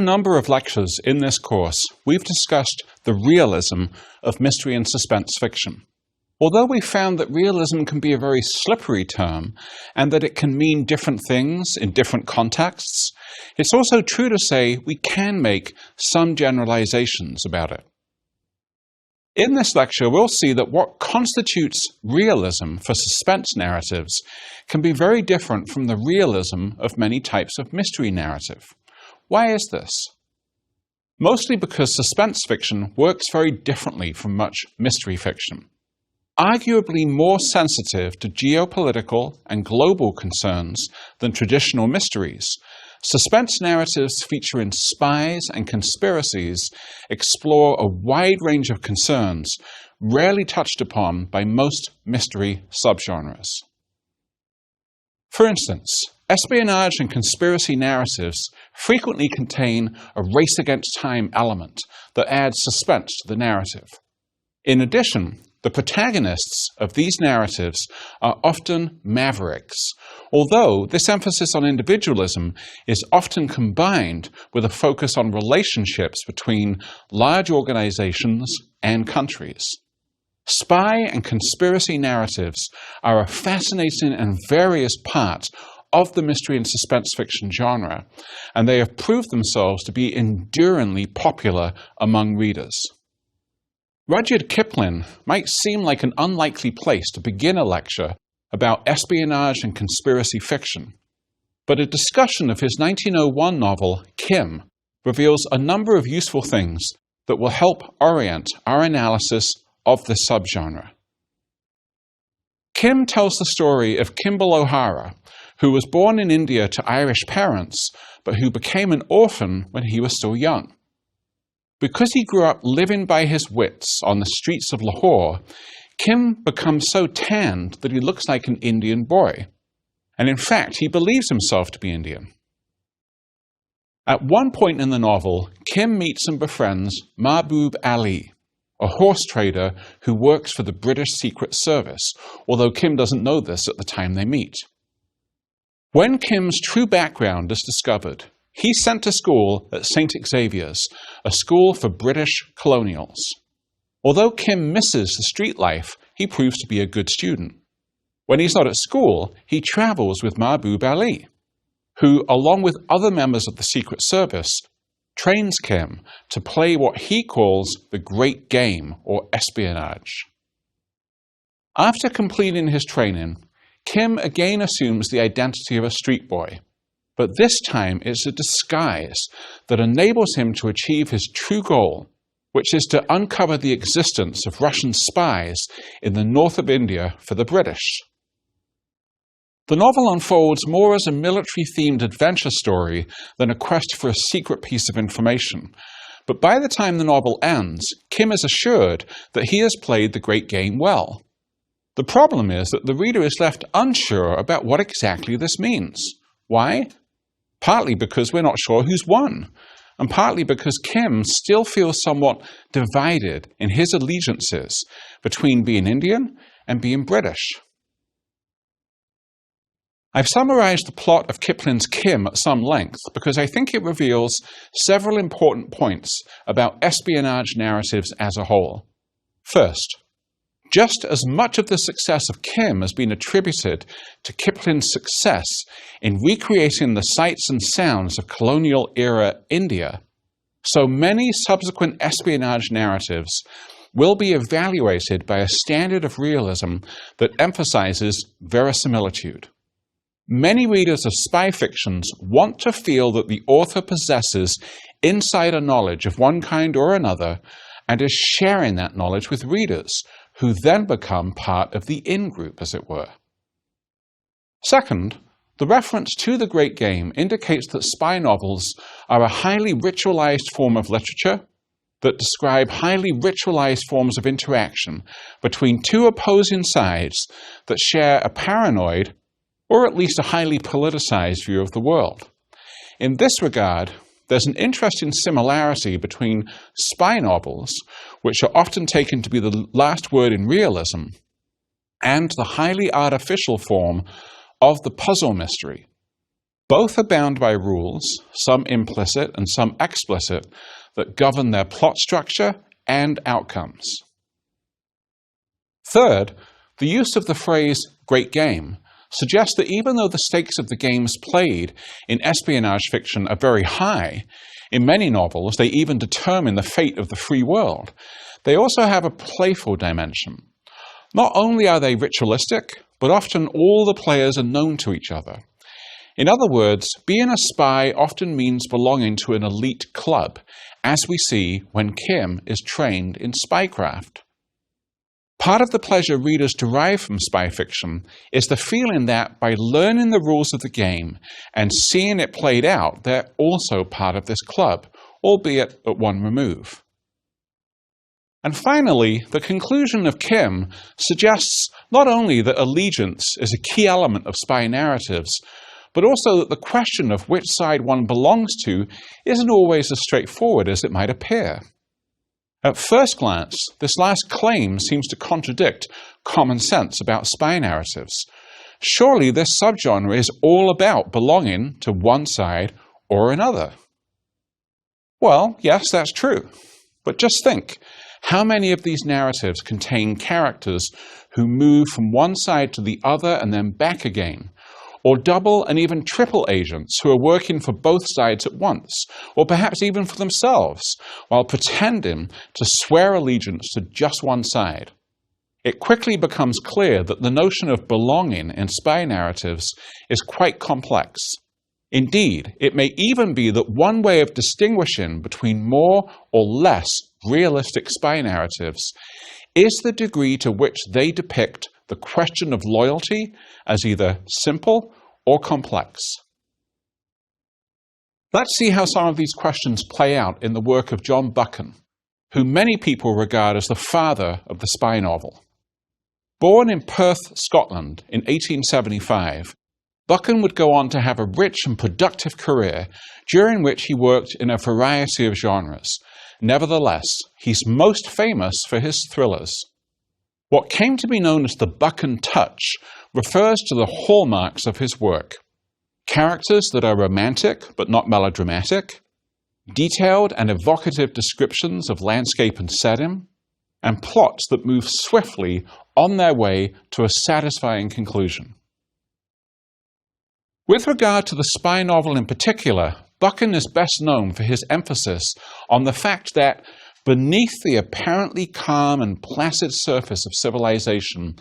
number of lectures in this course, we've discussed the realism of mystery and suspense fiction. Although we found that realism can be a very slippery term and that it can mean different things in different contexts, it's also true to say we can make some generalizations about it. In this lecture, we'll see that what constitutes realism for suspense narratives can be very different from the realism of many types of mystery narrative. Why is this? Mostly because suspense fiction works very differently from much mystery fiction. Arguably more sensitive to geopolitical and global concerns than traditional mysteries, suspense narratives featuring spies and conspiracies explore a wide range of concerns rarely touched upon by most mystery subgenres. For instance, espionage and conspiracy narratives frequently contain a race-against-time element that adds suspense to the narrative. In addition, the protagonists of these narratives are often mavericks, although this emphasis on individualism is often combined with a focus on relationships between large organizations and countries. Spy and conspiracy narratives are a fascinating and various part of the mystery and suspense fiction genre, and they have proved themselves to be enduringly popular among readers. Rudyard Kipling might seem like an unlikely place to begin a lecture about espionage and conspiracy fiction, but a discussion of his 1901 novel, Kim, reveals a number of useful things that will help orient our analysis of this subgenre. Kim tells the story of Kimball O'Hara, who was born in India to Irish parents, but who became an orphan when he was still young. Because he grew up living by his wits on the streets of Lahore, Kim becomes so tanned that he looks like an Indian boy. And in fact, he believes himself to be Indian. At one point in the novel, Kim meets and befriends Mahbub Ali, a horse trader who works for the British Secret Service, although Kim doesn't know this at the time they meet. When Kim's true background is discovered, he's sent to school at St. Xavier's, a school for British colonials. Although Kim misses the street life, he proves to be a good student. When he's not at school, he travels with Mahbub Ali, who, along with other members of the Secret Service, trains Kim to play what he calls the great game, or espionage. After completing his training, Kim again assumes the identity of a street boy, but this time it's a disguise that enables him to achieve his true goal, which is to uncover the existence of Russian spies in the north of India for the British. The novel unfolds more as a military-themed adventure story than a quest for a secret piece of information, but by the time the novel ends, Kim is assured that he has played the great game well. The problem is that the reader is left unsure about what exactly this means. Why? Partly because we're not sure who's won, and partly because Kim still feels somewhat divided in his allegiances between being Indian and being British. I've summarized the plot of Kipling's Kim at some length because I think it reveals several important points about espionage narratives as a whole. First, just as much of the success of Kim has been attributed to Kipling's success in recreating the sights and sounds of colonial-era India, so many subsequent espionage narratives will be evaluated by a standard of realism that emphasizes verisimilitude. Many readers of spy fictions want to feel that the author possesses insider knowledge of one kind or another and is sharing that knowledge with readers, who then become part of the in-group, as it were. Second, the reference to the Great Game indicates that spy novels are a highly ritualized form of literature that describe highly ritualized forms of interaction between two opposing sides that share a paranoid, or at least a highly politicized view of the world. In this regard, there's an interesting similarity between spy novels, which are often taken to be the last word in realism, and the highly artificial form of the puzzle mystery. Both are bound by rules, some implicit and some explicit, that govern their plot structure and outcomes. Third, the use of the phrase "great game" suggests that even though the stakes of the games played in espionage fiction are very high, in many novels they even determine the fate of the free world, they also have a playful dimension. Not only are they ritualistic, but often all the players are known to each other. In other words, being a spy often means belonging to an elite club, as we see when Kim is trained in spycraft. Part of the pleasure readers derive from spy fiction is the feeling that by learning the rules of the game and seeing it played out, they're also part of this club, albeit at one remove. And finally, the conclusion of Kim suggests not only that allegiance is a key element of spy narratives, but also that the question of which side one belongs to isn't always as straightforward as it might appear. At first glance, this last claim seems to contradict common sense about spy narratives. Surely this subgenre is all about belonging to one side or another. Well, yes, that's true. But just think, how many of these narratives contain characters who move from one side to the other and then back again? Or double and even triple agents who are working for both sides at once, or perhaps even for themselves, while pretending to swear allegiance to just one side. It quickly becomes clear that the notion of belonging in spy narratives is quite complex. Indeed, it may even be that one way of distinguishing between more or less realistic spy narratives is the degree to which they depict the question of loyalty as either simple or complex. Let's see how some of these questions play out in the work of John Buchan, who many people regard as the father of the spy novel. Born in Perth, Scotland in 1875, Buchan would go on to have a rich and productive career during which he worked in a variety of genres. Nevertheless, he's most famous for his thrillers. What came to be known as the Buchan touch refers to the hallmarks of his work. Characters that are romantic but not melodramatic, detailed and evocative descriptions of landscape and setting, and plots that move swiftly on their way to a satisfying conclusion. With regard to the spy novel in particular, Buchan is best known for his emphasis on the fact that beneath the apparently calm and placid surface of civilization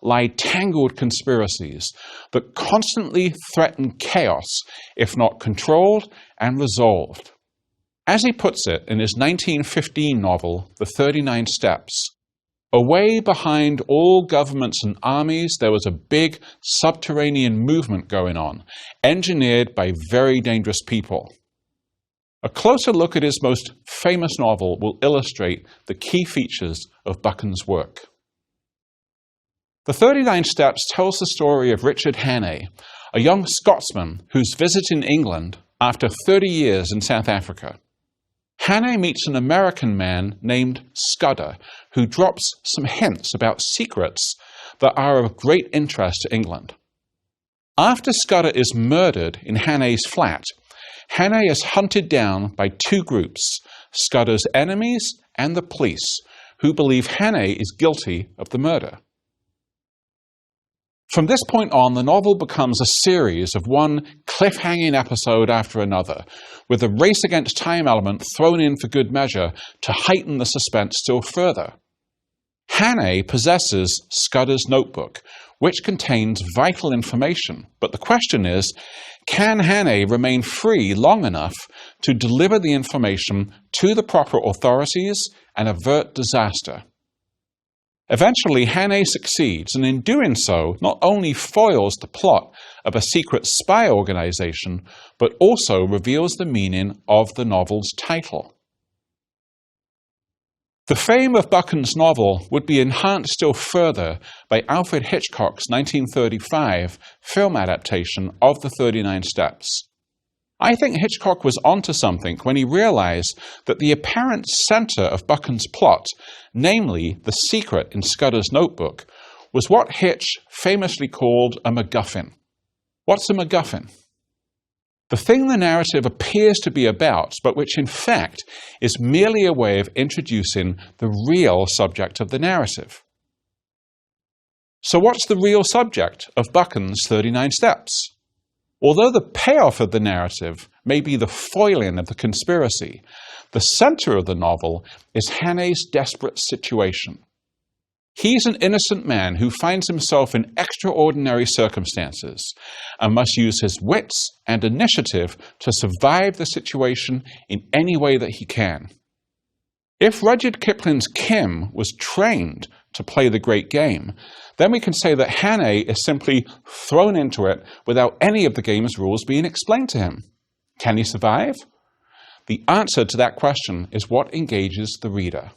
lie tangled conspiracies that constantly threaten chaos if not controlled and resolved. As he puts it in his 1915 novel, The 39 Steps, away behind all governments and armies there was a big subterranean movement going on, engineered by very dangerous people. A closer look at his most famous novel will illustrate the key features of Buchan's work. The 39 Steps tells the story of Richard Hannay, a young Scotsman who's visiting England after 30 years in South Africa. Hannay meets an American man named Scudder, who drops some hints about secrets that are of great interest to England. After Scudder is murdered in Hannay's flat, Hannay is hunted down by two groups, Scudder's enemies and the police, who believe Hannay is guilty of the murder. From this point on, the novel becomes a series of one cliffhanging episode after another, with a race against time element thrown in for good measure to heighten the suspense still further. Hannay possesses Scudder's notebook, which contains vital information, but the question is, can Hannay remain free long enough to deliver the information to the proper authorities and avert disaster? Eventually, Hannay succeeds, and in doing so, not only foils the plot of a secret spy organization, but also reveals the meaning of the novel's title. The fame of Buchan's novel would be enhanced still further by Alfred Hitchcock's 1935 film adaptation of The 39 Steps. I think Hitchcock was onto something when he realized that the apparent center of Buchan's plot, namely the secret in Scudder's notebook, was what Hitch famously called a MacGuffin. What's a MacGuffin? The thing the narrative appears to be about, but which in fact is merely a way of introducing the real subject of the narrative. So what's the real subject of Buchan's 39 Steps? Although the payoff of the narrative may be the foiling of the conspiracy, the center of the novel is Hannay's desperate situation. He's an innocent man who finds himself in extraordinary circumstances and must use his wits and initiative to survive the situation in any way that he can. If Rudyard Kipling's Kim was trained to play the great game, then we can say that Hannay is simply thrown into it without any of the game's rules being explained to him. Can he survive? The answer to that question is what engages the reader.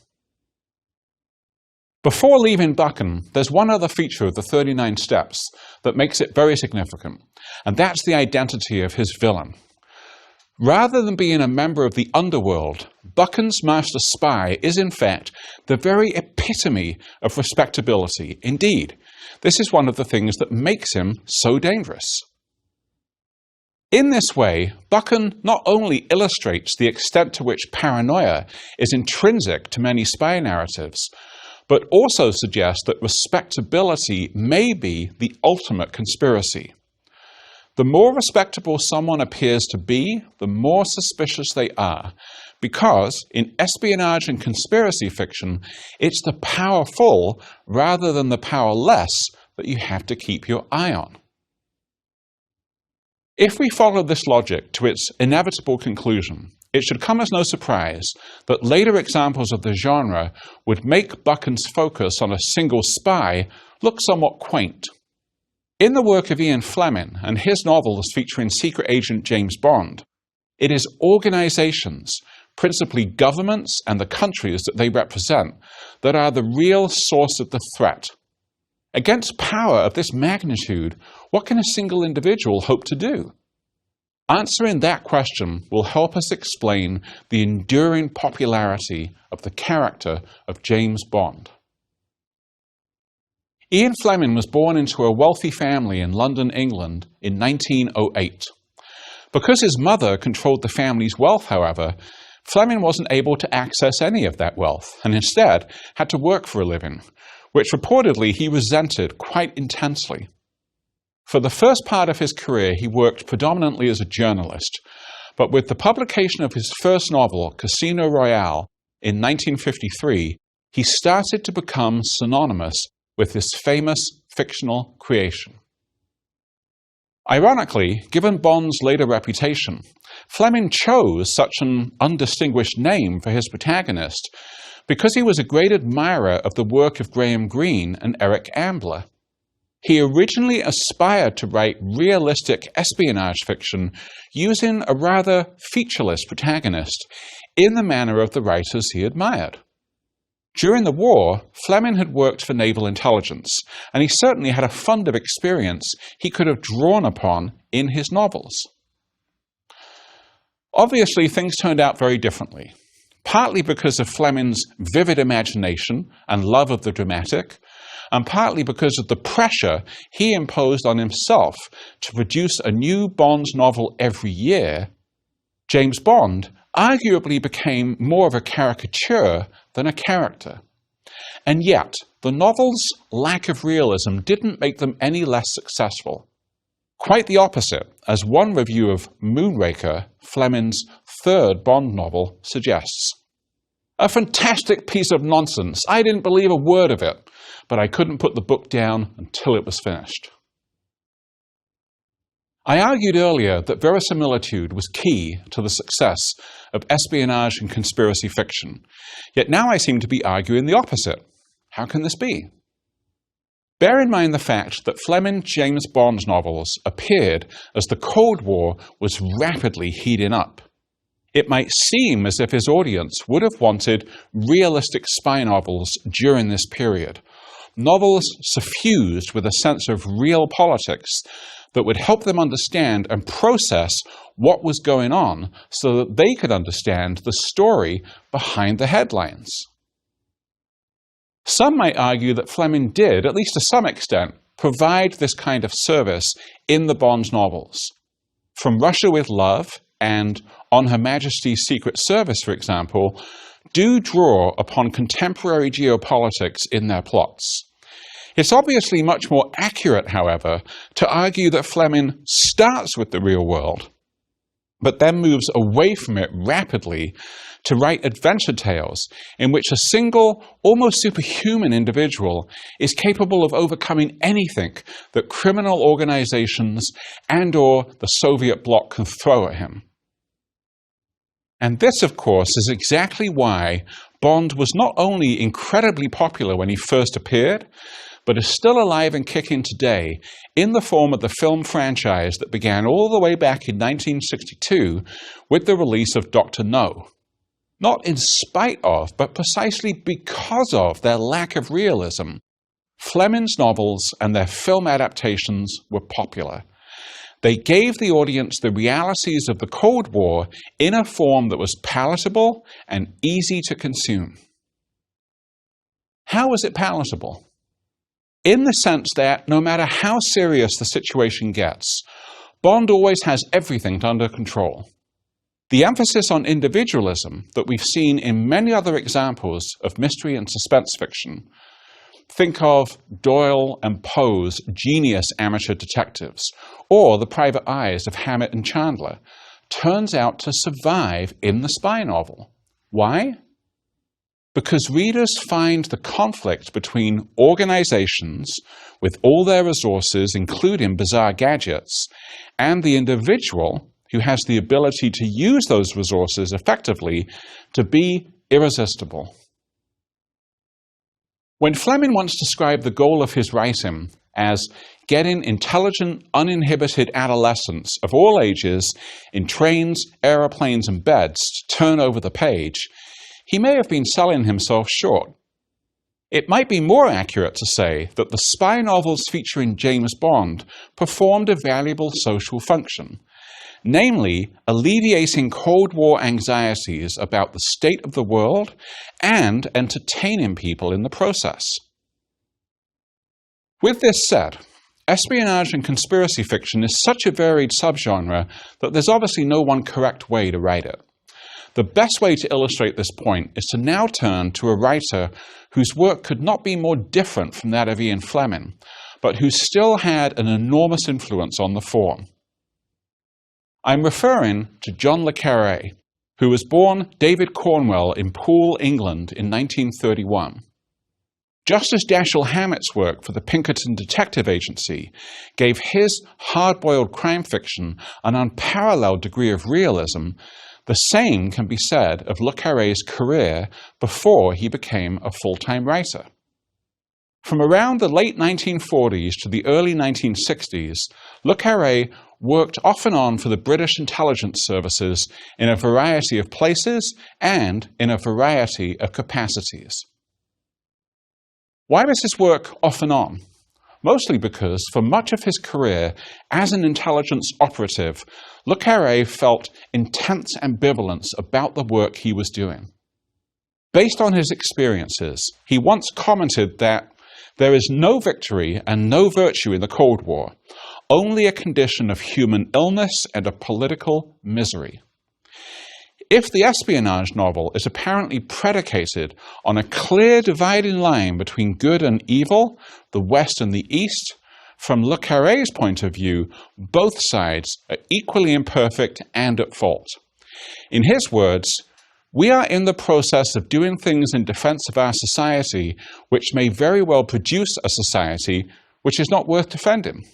Before leaving Buchan, there's one other feature of the 39 Steps that makes it very significant, and that's the identity of his villain. Rather than being a member of the underworld, Buchan's master spy is in fact the very epitome of respectability. Indeed, this is one of the things that makes him so dangerous. In this way, Buchan not only illustrates the extent to which paranoia is intrinsic to many spy narratives, but also suggests that respectability may be the ultimate conspiracy. The more respectable someone appears to be, the more suspicious they are, because in espionage and conspiracy fiction, it's the powerful rather than the powerless that you have to keep your eye on. If we follow this logic to its inevitable conclusion, it should come as no surprise that later examples of the genre would make Buchan's focus on a single spy look somewhat quaint. In the work of Ian Fleming and his novels featuring secret agent James Bond, it is organizations, principally governments and the countries that they represent, that are the real source of the threat. Against power of this magnitude, what can a single individual hope to do? Answering that question will help us explain the enduring popularity of the character of James Bond. Ian Fleming was born into a wealthy family in London, England in 1908. Because his mother controlled the family's wealth, however, Fleming wasn't able to access any of that wealth and instead had to work for a living, which reportedly he resented quite intensely. For the first part of his career, he worked predominantly as a journalist, but with the publication of his first novel, Casino Royale, in 1953, he started to become synonymous with this famous fictional creation. Ironically, given Bond's later reputation, Fleming chose such an undistinguished name for his protagonist because he was a great admirer of the work of Graham Greene and Eric Ambler. He originally aspired to write realistic espionage fiction using a rather featureless protagonist in the manner of the writers he admired. During the war, Fleming had worked for naval intelligence, and he certainly had a fund of experience he could have drawn upon in his novels. Obviously, things turned out very differently, partly because of Fleming's vivid imagination and love of the dramatic, and partly because of the pressure he imposed on himself to produce a new Bond novel every year. James Bond arguably became more of a caricature than a character. And yet, the novel's lack of realism didn't make them any less successful. Quite the opposite, as one review of Moonraker, Fleming's third Bond novel, suggests. A fantastic piece of nonsense. I didn't believe a word of it, but I couldn't put the book down until it was finished. I argued earlier that verisimilitude was key to the success of espionage and conspiracy fiction, yet now I seem to be arguing the opposite. How can this be? Bear in mind the fact that Fleming James Bond novels appeared as the Cold War was rapidly heating up. It might seem as if his audience would have wanted realistic spy novels during this period, novels suffused with a sense of real politics that would help them understand and process what was going on so that they could understand the story behind the headlines. Some might argue that Fleming did, at least to some extent, provide this kind of service in the Bond novels. From Russia with Love and On Her Majesty's Secret Service, for example, do draw upon contemporary geopolitics in their plots. It's obviously much more accurate, however, to argue that Fleming starts with the real world, but then moves away from it rapidly to write adventure tales in which a single, almost superhuman individual is capable of overcoming anything that criminal organizations and/or the Soviet bloc can throw at him. And this, of course, is exactly why Bond was not only incredibly popular when he first appeared, but is still alive and kicking today in the form of the film franchise that began all the way back in 1962 with the release of Dr. No. Not in spite of, but precisely because of their lack of realism, Fleming's novels and their film adaptations were popular. They gave the audience the realities of the Cold War in a form that was palatable and easy to consume. How was it palatable? In the sense that no matter how serious the situation gets, Bond always has everything under control. The emphasis on individualism that we've seen in many other examples of mystery and suspense fiction, think of Doyle and Poe's genius amateur detectives, or The Private Eyes of Hammett and Chandler, turns out to survive in the spy novel. Why? Because readers find the conflict between organizations with all their resources, including bizarre gadgets, and the individual who has the ability to use those resources effectively to be irresistible. When Fleming once described the goal of his writing as getting intelligent, uninhibited adolescents of all ages in trains, aeroplanes, and beds to turn over the page, he may have been selling himself short. It might be more accurate to say that the spy novels featuring James Bond performed a valuable social function, namely alleviating Cold War anxieties about the state of the world and entertaining people in the process. With this said, espionage and conspiracy fiction is such a varied subgenre that there's obviously no one correct way to write it. The best way to illustrate this point is to now turn to a writer whose work could not be more different from that of Ian Fleming, but who still had an enormous influence on the form. I'm referring to John le Carré, who was born David Cornwell in Poole, England in 1931. Just as Dashiell Hammett's work for the Pinkerton Detective Agency gave his hard-boiled crime fiction an unparalleled degree of realism, the same can be said of le Carré's career before he became a full-time writer. From around the late 1940s to the early 1960s, le Carré worked off and on for the British intelligence services in a variety of places and in a variety of capacities. Why was his work off and on? Mostly because for much of his career as an intelligence operative, le Carré felt intense ambivalence about the work he was doing. Based on his experiences, he once commented that there is no victory and no virtue in the Cold War, only a condition of human illness and of political misery. If the espionage novel is apparently predicated on a clear dividing line between good and evil, the West and the East, from le Carré's point of view, both sides are equally imperfect and at fault. In his words, we are in the process of doing things in defense of our society which may very well produce a society which is not worth defending.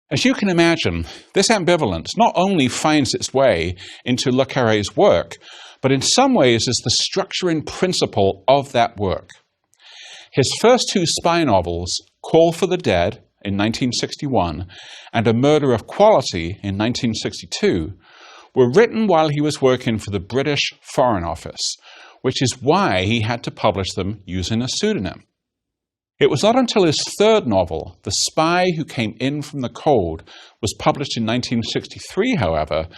As you can imagine, this ambivalence not only finds its way into le Carré's work, but in some ways is the structuring principle of that work. His first two spy novels, Call for the Dead in 1961 and A Murder of Quality in 1962, were written while he was working for the British Foreign Office, which is why he had to publish them using a pseudonym. It was not until his third novel, The Spy Who Came In From the Cold, was published in 1963, however,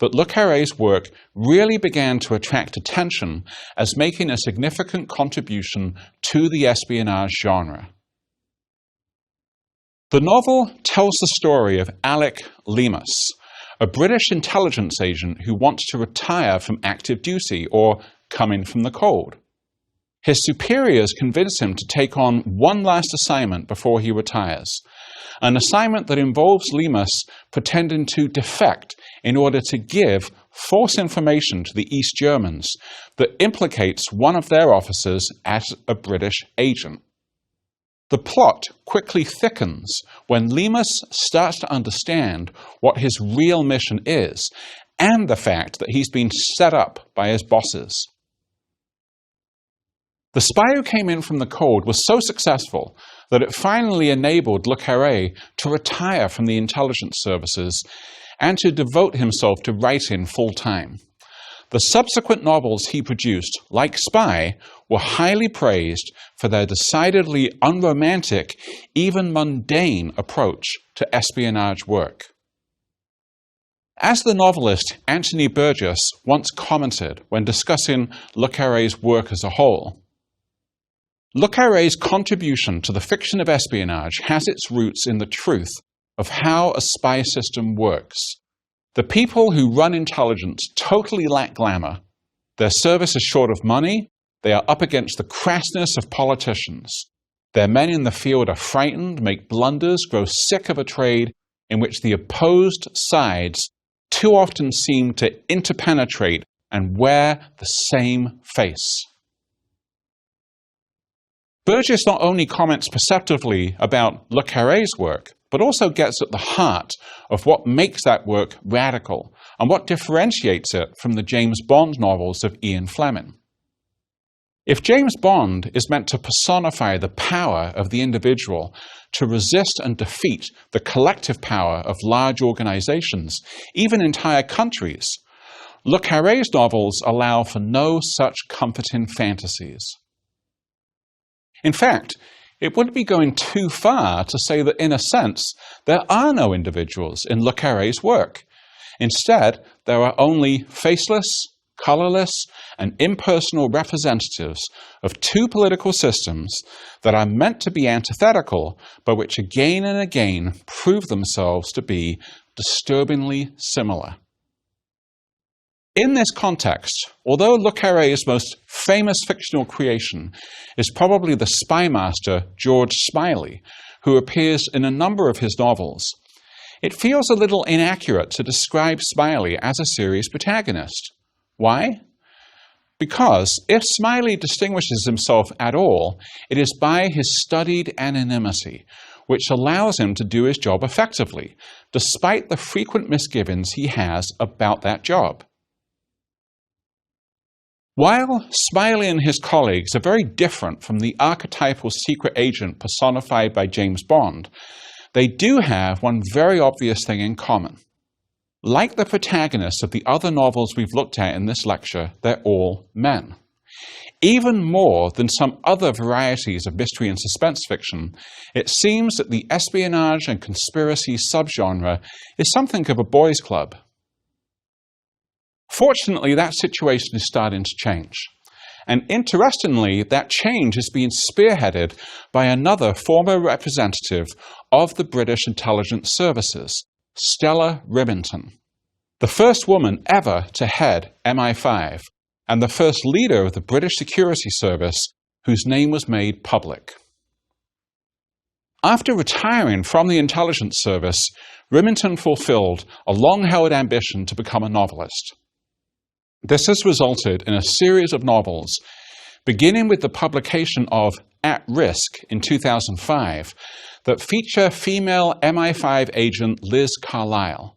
that le Carré's work really began to attract attention as making a significant contribution to the espionage genre. The novel tells the story of Alec Leamas, a British intelligence agent who wants to retire from active duty or come in from the cold. His superiors convince him to take on one last assignment before he retires, an assignment that involves Leamas pretending to defect in order to give false information to the East Germans that implicates one of their officers as a British agent. The plot quickly thickens when Leamas starts to understand what his real mission is and the fact that he's been set up by his bosses. The spy who came in from the cold was so successful that it finally enabled Le Carré to retire from the intelligence services and to devote himself to writing full-time. The subsequent novels he produced, like Spy, were highly praised for their decidedly unromantic, even mundane approach to espionage work. As the novelist Anthony Burgess once commented when discussing Le Carré's work as a whole, Le Carré's contribution to the fiction of espionage has its roots in the truth of how a spy system works. The people who run intelligence totally lack glamour. Their service is short of money. They are up against the crassness of politicians. Their men in the field are frightened, make blunders, grow sick of a trade in which the opposed sides too often seem to interpenetrate and wear the same face. Burgess not only comments perceptively about Le Carré's work, but also gets at the heart of what makes that work radical and what differentiates it from the James Bond novels of Ian Fleming. If James Bond is meant to personify the power of the individual to resist and defeat the collective power of large organizations, even entire countries, Le Carré's novels allow for no such comforting fantasies. In fact, it wouldn't be going too far to say that, in a sense, there are no individuals in Le Carré's work. Instead, there are only faceless, colorless, and impersonal representatives of two political systems that are meant to be antithetical, but which again and again prove themselves to be disturbingly similar. In this context, although Le Carré's most famous fictional creation is probably the spy master George Smiley, who appears in a number of his novels, it feels a little inaccurate to describe Smiley as a series protagonist. Why? Because if Smiley distinguishes himself at all, it is by his studied anonymity, which allows him to do his job effectively, despite the frequent misgivings he has about that job. While Smiley and his colleagues are very different from the archetypal secret agent personified by James Bond, they do have one very obvious thing in common. Like the protagonists of the other novels we've looked at in this lecture, they're all men. Even more than some other varieties of mystery and suspense fiction, it seems that the espionage and conspiracy subgenre is something of a boys' club. Fortunately, that situation is starting to change. And interestingly, that change is being spearheaded by another former representative of the British intelligence services, Stella Rimington, the first woman ever to head MI5 and the first leader of the British Security Service whose name was made public. After retiring from the intelligence service, Rimington fulfilled a long-held ambition to become a novelist. This has resulted in a series of novels, beginning with the publication of At Risk in 2005, that feature female MI5 agent Liz Carlisle.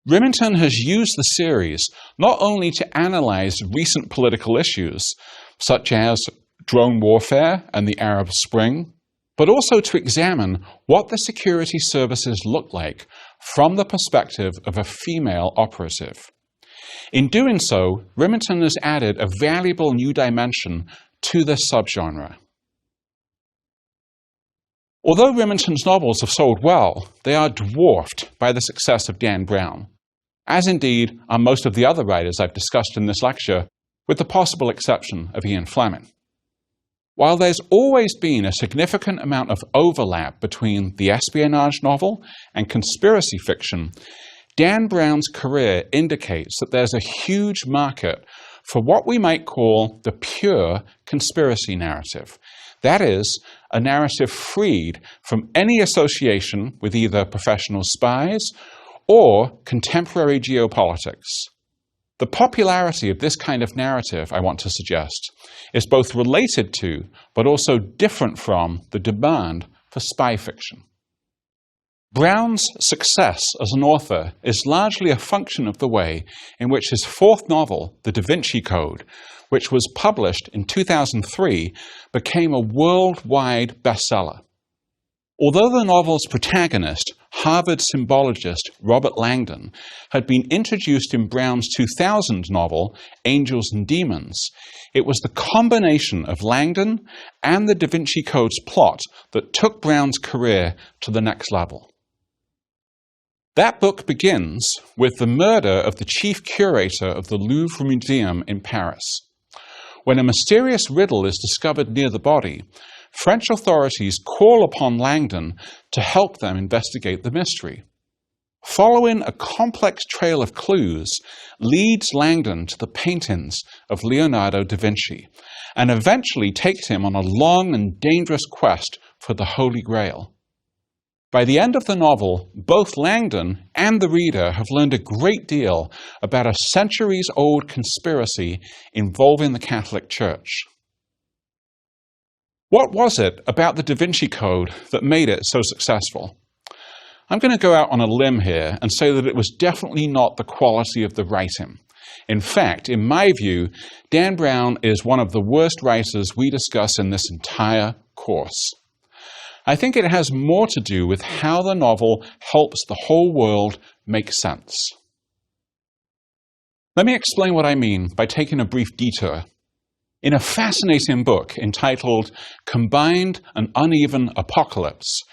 Rimington has used the series not only to analyze recent political issues, such as drone warfare and the Arab Spring, but also to examine what the security services look like from the perspective of a female operative. In doing so, Rimington has added a valuable new dimension to this subgenre. Although Rimington's novels have sold well, they are dwarfed by the success of Dan Brown, as indeed are most of the other writers I've discussed in this lecture, with the possible exception of Ian Fleming. While there's always been a significant amount of overlap between the espionage novel and conspiracy fiction, Dan Brown's career indicates that there's a huge market for what we might call the pure conspiracy narrative. That is, a narrative freed from any association with either professional spies or contemporary geopolitics. The popularity of this kind of narrative, I want to suggest, is both related to, but also different from, the demand for spy fiction. Brown's success as an author is largely a function of the way in which his fourth novel, The Da Vinci Code, which was published in 2003, became a worldwide bestseller. Although the novel's protagonist, Harvard symbologist Robert Langdon, had been introduced in Brown's 2000 novel, Angels and Demons, it was the combination of Langdon and the Da Vinci Code's plot that took Brown's career to the next level. That book begins with the murder of the chief curator of the Louvre Museum in Paris. When a mysterious riddle is discovered near the body, French authorities call upon Langdon to help them investigate the mystery. Following a complex trail of clues leads Langdon to the paintings of Leonardo da Vinci and eventually takes him on a long and dangerous quest for the Holy Grail. By the end of the novel, both Langdon and the reader have learned a great deal about a centuries-old conspiracy involving the Catholic Church. What was it about the Da Vinci Code that made it so successful? I'm going to go out on a limb here and say that it was definitely not the quality of the writing. In fact, in my view, Dan Brown is one of the worst writers we discuss in this entire course. I think it has more to do with how the novel helps the whole world make sense. Let me explain what I mean by taking a brief detour. In a fascinating book entitled Combined and Uneven Apocalypse,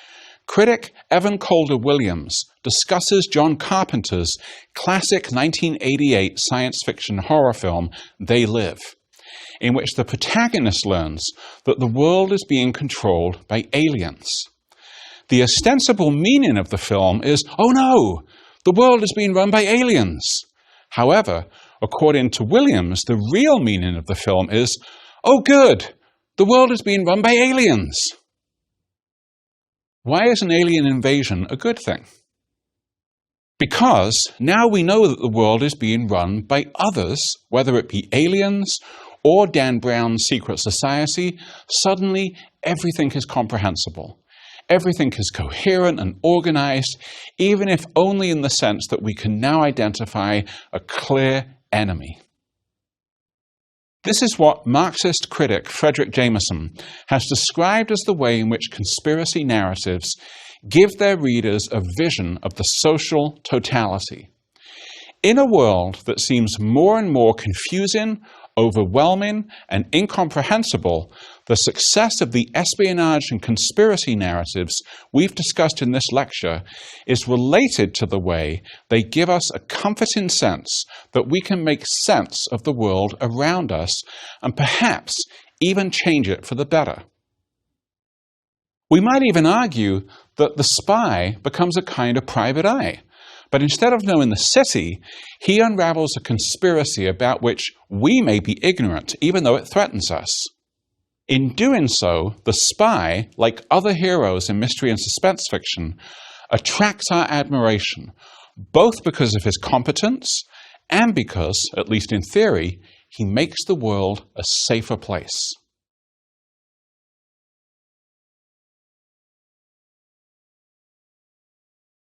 critic Evan Calder Williams discusses John Carpenter's classic 1988 science fiction horror film, They Live, in which the protagonist learns that the world is being controlled by aliens. The ostensible meaning of the film is, oh no, the world is being run by aliens. However, according to Williams, the real meaning of the film is, oh good, the world is being run by aliens. Why is an alien invasion a good thing? Because now we know that the world is being run by others, whether it be aliens or Dan Brown's secret society. Suddenly everything is comprehensible. Everything is coherent and organized, even if only in the sense that we can now identify a clear enemy. This is what Marxist critic Frederick Jameson has described as the way in which conspiracy narratives give their readers a vision of the social totality. In a world that seems more and more confusing, overwhelming, and incomprehensible, the success of the espionage and conspiracy narratives we've discussed in this lecture is related to the way they give us a comforting sense that we can make sense of the world around us and perhaps even change it for the better. We might even argue that the spy becomes a kind of private eye. But instead of knowing the city, he unravels a conspiracy about which we may be ignorant, even though it threatens us. In doing so, the spy, like other heroes in mystery and suspense fiction, attracts our admiration, both because of his competence and because, at least in theory, he makes the world a safer place.